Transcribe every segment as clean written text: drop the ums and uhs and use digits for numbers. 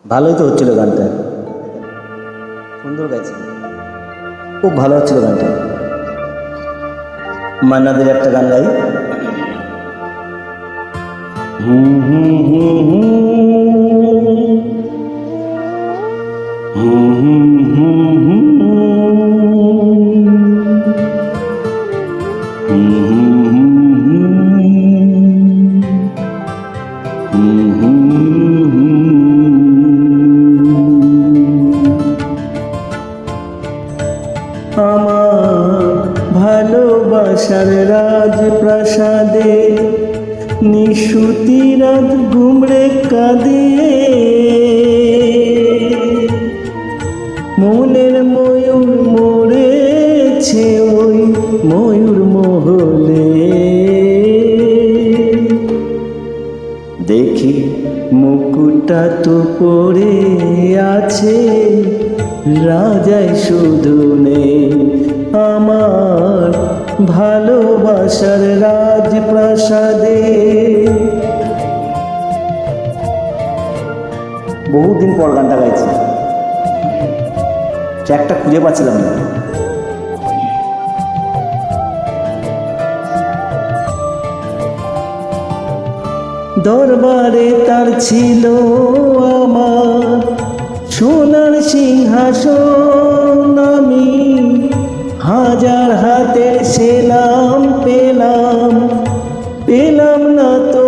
ভালোই তো হচ্ছিল গানটা, সুন্দর গাইছে, খুব ভালো হচ্ছিল গানটা। মান্নাদের একটা গান গাই। হুম হুম হুম হুম হুম হুম হুম আমার ভালোবাসার রাজপ্রাসাদে নিশুতি রাত ঘুমরে কাঁদে, মনের ময়ূর মরেছে ওই ময়ূর মহলে। দেখি মুকুটটা তো পড়ে আছে, রাজাই শুধু নেই আমার ভালোবাসার রাজপ্রাসাদে। বহুদিন পর গানটা গাইছি, ট্র্যাকটা খুঁজে পাচ্ছিলাম না। দরবারে তার ছিল আমার সোনার সিংহাসন, আমি হাজার হাতের সেলাম পেলাম, পেলাম না তো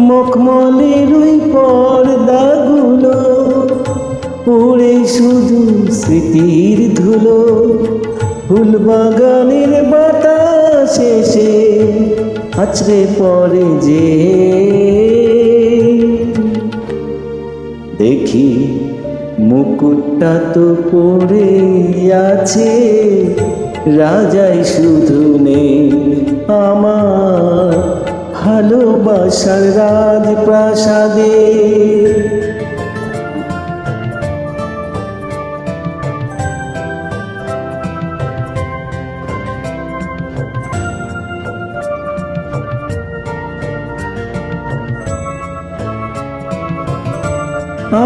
মখমলের ওই পর্দাগুলো, পড়ে শুধু স্মৃতির ধুলো। ফুলবাগানের বাতাস এসে আছড়ে পড়ে যে, দেখি মুকুটটা তো পড়ে আছে, রাজাই শুধু নেই আমার ভালোবাসার রাজপ্রাসাদে।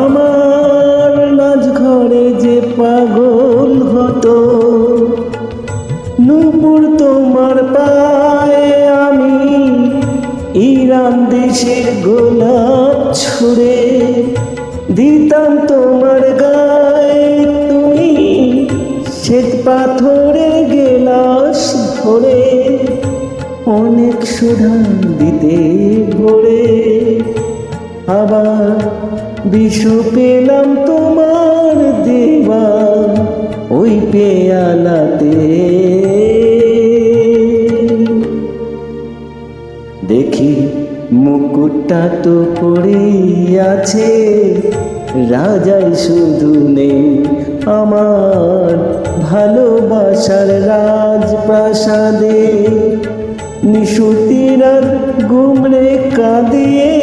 আমার নাচঘরে যে পাগল হতো, নূপুর তোমার পায়ে আমি ইরান দেশের গোলাপ ছুঁড়ে দিতাম তোমার গায়ে, তুমি শ্বেত পাথরে গেলাস ধরে অনেক সুধা দিতে ভরে। আবার বিষ পেলাম তোমার দেওয়া ওই পেয়ালাতে, দেখি মুকুটটা তো পড়ে আছে, রাজাই শুধু নেই আমার ভালোবাসার রাজপ্রাসাদে। নিশুতি রাত ঘুমরে কাঁদিয়ে